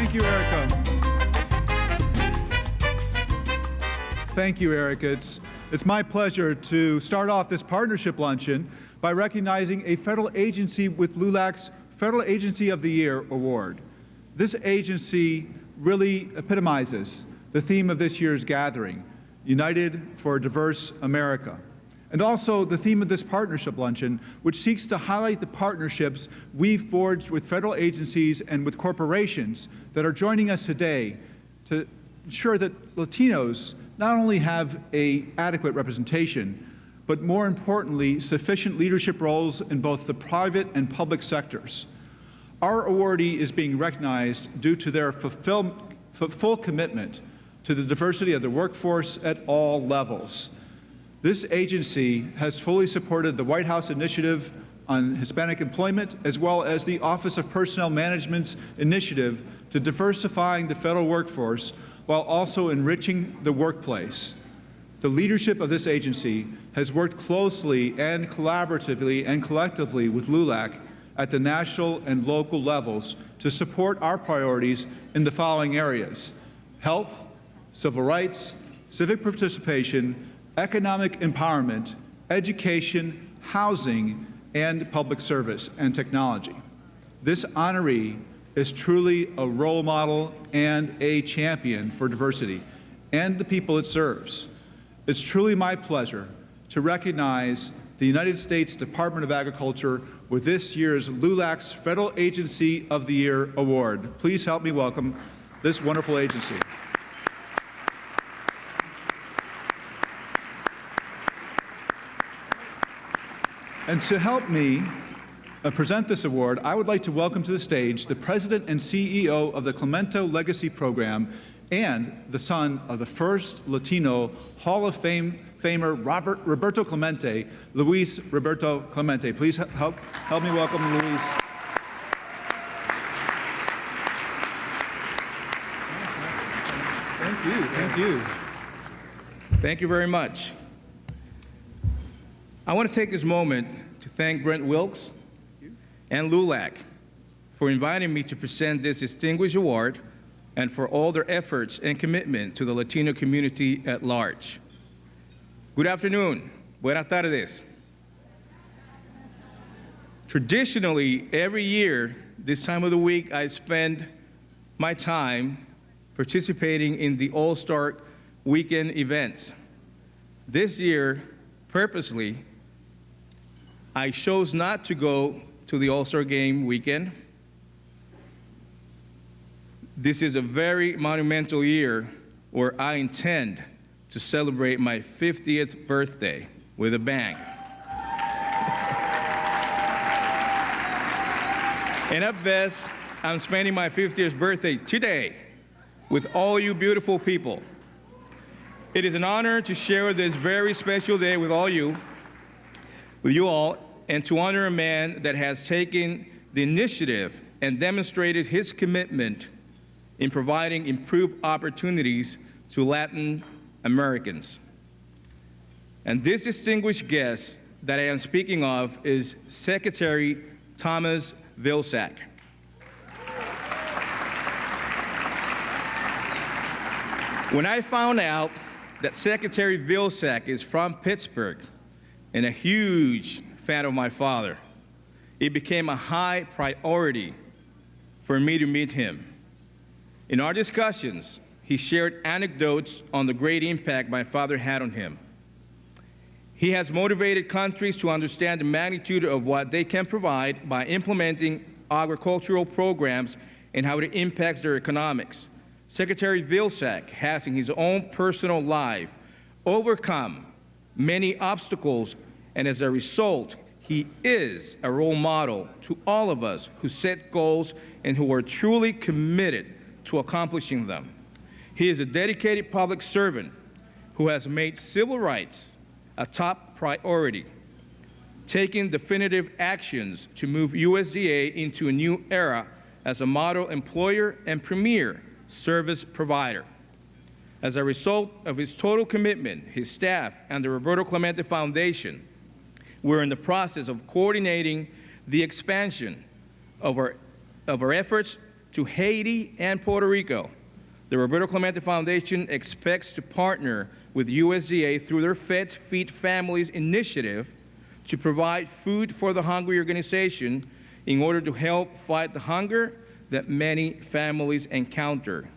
Thank you, Erica. Thank you, Erica. It's my pleasure to start off this partnership luncheon by recognizing a federal agency with LULAC's Federal Agency of the Year Award. This agency really epitomizes the theme of this year's gathering, United for a Diverse America, and also the theme of this partnership luncheon, which seeks to highlight the partnerships we've forged with federal agencies and with corporations that are joining us today to ensure that Latinos not only have an adequate representation, but more importantly, sufficient leadership roles in both the private and public sectors. Our awardee is being recognized due to their full commitment to the diversity of the workforce at all levels. This agency has fully supported the White House initiative on Hispanic employment, as well as the Office of Personnel Management's initiative to diversifying the federal workforce while also enriching the workplace. The leadership of this agency has worked closely and collaboratively and collectively with LULAC at the national and local levels to support our priorities in the following areas: health, civil rights, civic participation, economic empowerment, education, housing, and public service and technology. This honoree is truly a role model and a champion for diversity and the people it serves. It's truly my pleasure to recognize the United States Department of Agriculture with this year's LULAC's Federal Agency of the Year Award. Please help me welcome this wonderful agency. And to help me present this award, I would like to welcome to the stage the President and CEO of the Clemente Legacy Program and the son of the first Latino Hall of Famer Roberto Clemente, Luis Roberto Clemente. Please help me welcome Luis. Thank you. Thank you very much. I want to take this moment to thank Brent Wilkes and LULAC for inviting me to present this distinguished award and for all their efforts and commitment to the Latino community at large. Good afternoon. Buenas tardes. Traditionally, every year, this time of the week, I spend my time participating in the All-Star Weekend events. This year, purposely, I chose not to go to the All-Star Game weekend. This is a very monumental year where I intend to celebrate my 50th birthday with a bang. And at best, I'm spending my 50th birthday today with all you beautiful people. It is an honor to share this very special day with you all, and to honor a man that has taken the initiative and demonstrated his commitment in providing improved opportunities to Latin Americans. And this distinguished guest that I am speaking of is Secretary Thomas Vilsack. When I found out that Secretary Vilsack is from Pittsburgh and a huge fan of my father, it became a high priority for me to meet him. In our discussions, he shared anecdotes on the great impact my father had on him. He has motivated countries to understand the magnitude of what they can provide by implementing agricultural programs and how it impacts their economics. Secretary Vilsack has, in his own personal life, overcome many obstacles, and as a result, he is a role model to all of us who set goals and who are truly committed to accomplishing them. He is a dedicated public servant who has made civil rights a top priority, taking definitive actions to move USDA into a new era as a model employer and premier service provider. As a result of his total commitment, his staff and the Roberto Clemente Foundation, we're in the process of coordinating the expansion of our efforts to Haiti and Puerto Rico. The Roberto Clemente Foundation expects to partner with USDA through their Feds Feed Families initiative to provide food for the hungry organization in order to help fight the hunger that many families encounter.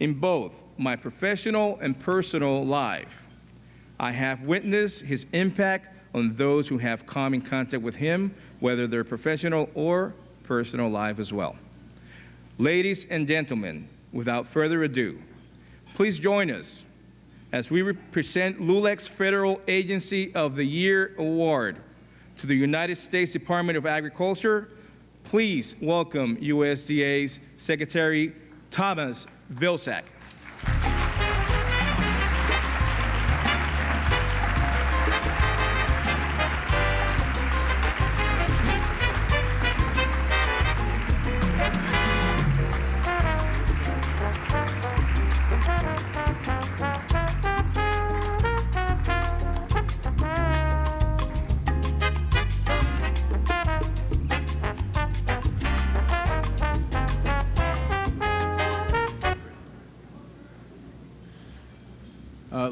In both my professional and personal life, I have witnessed his impact on those who have come in contact with him, whether they're professional or personal life as well. Ladies and gentlemen, without further ado, please join us as we present LULAC's Federal Agency of the Year Award to the United States Department of Agriculture. Please welcome USDA's Secretary Thomas Vilsack.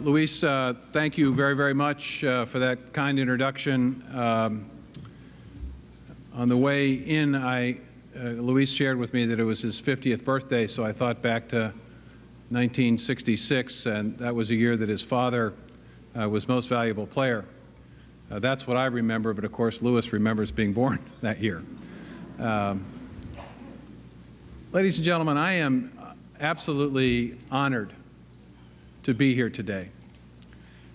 Luis, thank you very, very much for that kind introduction. On the way in, Luis shared with me that it was his 50th birthday, so I thought back to 1966, and that was a year that his father was most valuable player. That's what I remember, but of course, Luis remembers being born that year. Ladies and gentlemen, I am absolutely honored to be here today.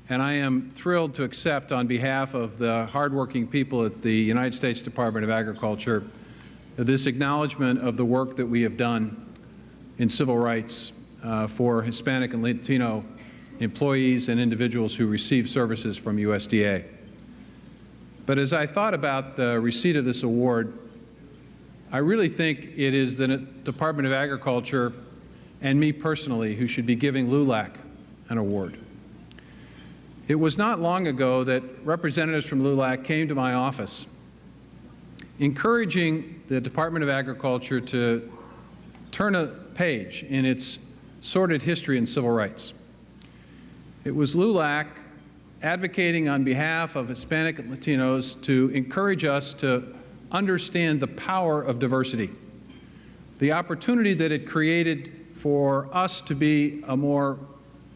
And I am thrilled to accept, on behalf of the hardworking people at the United States Department of Agriculture, this acknowledgement of the work that we have done in civil rights for Hispanic and Latino employees and individuals who receive services from USDA. But as I thought about the receipt of this award, I really think it is the Department of Agriculture and me personally who should be giving LULAC an award. It was not long ago that representatives from LULAC came to my office encouraging the Department of Agriculture to turn a page in its sordid history in civil rights. It was LULAC advocating on behalf of Hispanic and Latinos to encourage us to understand the power of diversity, the opportunity that it created for us to be a more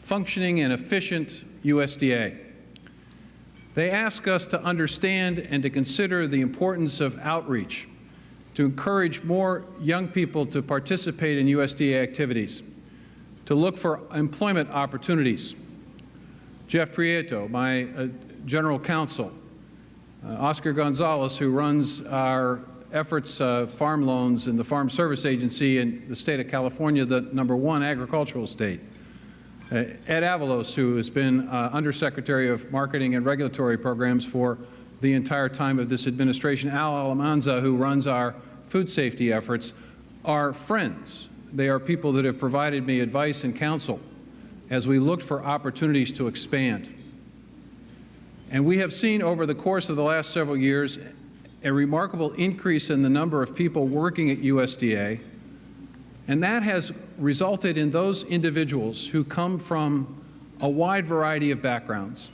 functioning and efficient USDA. They ask us to understand and to consider the importance of outreach, to encourage more young people to participate in USDA activities, to look for employment opportunities. Jeff Prieto, my general counsel, Oscar Gonzalez, who runs our efforts farm loans in the Farm Service Agency in the state of California, the #1 agricultural state. Ed Avalos, who has been Undersecretary of Marketing and Regulatory Programs for the entire time of this administration. Al Alamanza, who runs our food safety efforts, are friends. They are people that have provided me advice and counsel as we looked for opportunities to expand. And we have seen over the course of the last several years a remarkable increase in the number of people working at USDA, and that has resulted in those individuals who come from a wide variety of backgrounds,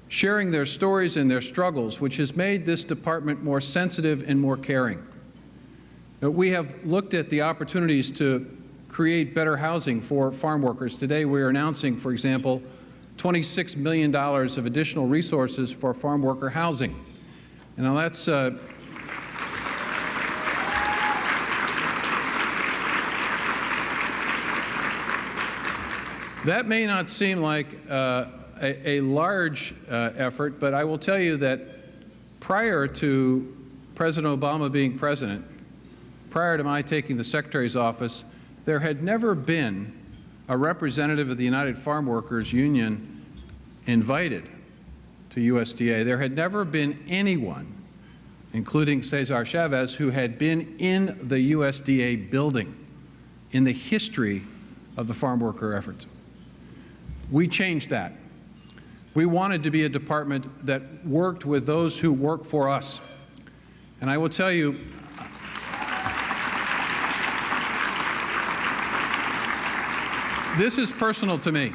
sharing their stories and their struggles, which has made this department more sensitive and more caring. We have looked at the opportunities to create better housing for farm workers. Today we are announcing, for example, $26 million of additional resources for farm worker housing. And now that's that may not seem like a large effort, but I will tell you that prior to President Obama being president, prior to my taking the Secretary's office, there had never been a representative of the United Farm Workers Union invited to USDA. There had never been anyone, including Cesar Chavez, who had been in the USDA building in the history of the farm worker effort. We changed that. We wanted to be a department that worked with those who work for us. And I will tell you, This is personal to me.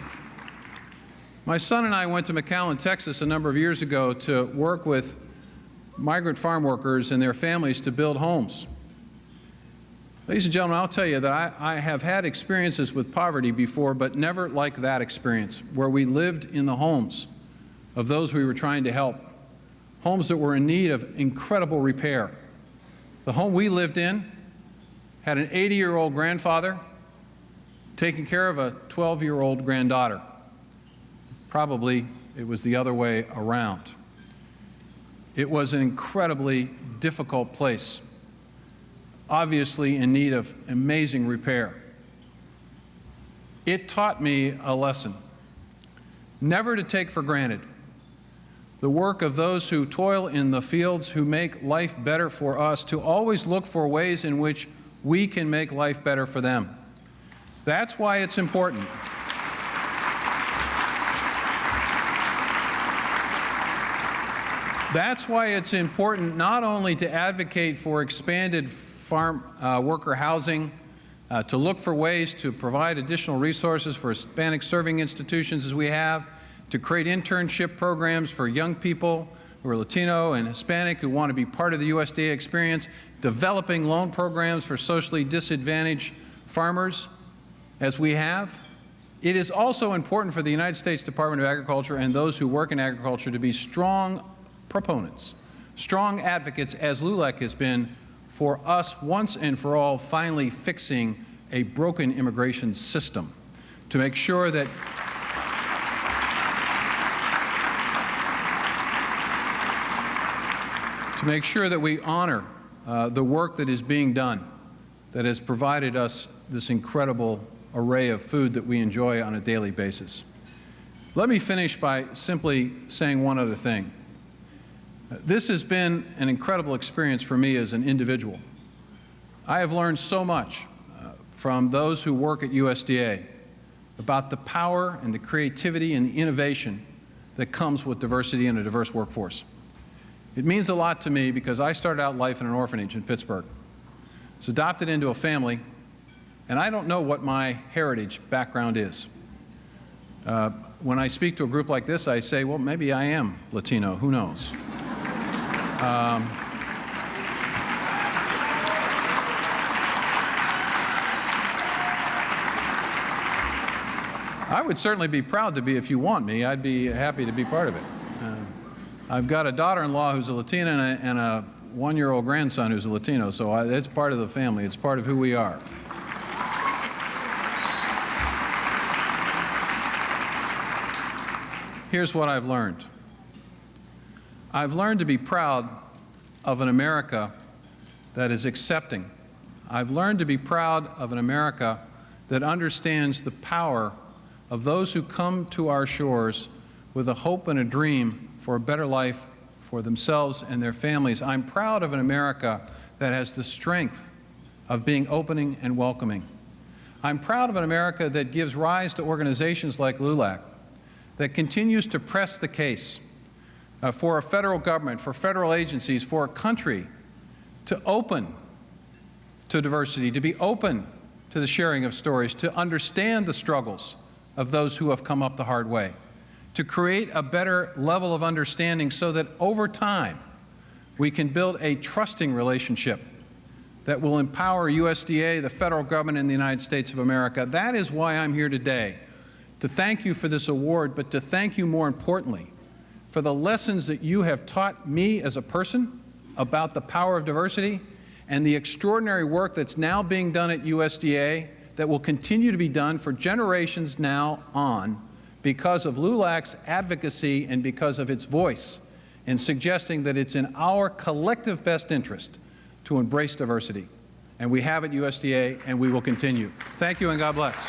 My son and I went to McAllen, Texas a number of years ago to work with migrant farm workers and their families to build homes. Ladies and gentlemen, I'll tell you that I have had experiences with poverty before, but never like that experience, where we lived in the homes of those we were trying to help, homes that were in need of incredible repair. The home we lived in had an 80-year-old grandfather taking care of a 12-year-old granddaughter. Probably it was the other way around. It was an incredibly difficult place, obviously in need of amazing repair. It taught me a lesson: never to take for granted the work of those who toil in the fields, who make life better for us, to always look for ways in which we can make life better for them. That's why it's important. That's why it's important not only to advocate for expanded farm worker housing, to look for ways to provide additional resources for Hispanic serving institutions as we have, to create internship programs for young people who are Latino and Hispanic who want to be part of the USDA experience, developing loan programs for socially disadvantaged farmers as we have. It is also important for the United States Department of Agriculture and those who work in agriculture to be strong proponents, strong advocates, as LULAC has been, for us once and for all finally fixing a broken immigration system, to make sure that we honor the work that is being done, that has provided us this incredible array of food that we enjoy on a daily basis. Let me finish by simply saying one other thing. This has been an incredible experience for me as an individual. I have learned so much from those who work at USDA about the power and the creativity and the innovation that comes with diversity and a diverse workforce. It means a lot to me because I started out life in an orphanage in Pittsburgh. I was adopted into a family, and I don't know what my heritage background is. When I speak to a group like this, I say, well, maybe I am Latino, who knows? I would certainly be proud to be, if you want me, I'd be happy to be part of it. I've got a daughter-in-law who's a Latina and a one-year-old grandson who's a Latino, so it's part of the family. It's part of who we are. Here's what I've learned. I've learned to be proud of an America that is accepting. I've learned to be proud of an America that understands the power of those who come to our shores with a hope and a dream for a better life for themselves and their families. I'm proud of an America that has the strength of being opening and welcoming. I'm proud of an America that gives rise to organizations like LULAC, that continues to press the case for a federal government, for federal agencies, for a country to open to diversity, to be open to the sharing of stories, to understand the struggles of those who have come up the hard way, to create a better level of understanding so that over time we can build a trusting relationship that will empower USDA, the federal government in the United States of America. That is why I'm here today, to thank you for this award, but to thank you more importantly for the lessons that you have taught me as a person about the power of diversity and the extraordinary work that's now being done at USDA that will continue to be done for generations now on because of LULAC's advocacy and because of its voice in suggesting that it's in our collective best interest to embrace diversity. And we have at USDA, and we will continue. Thank you, and God bless.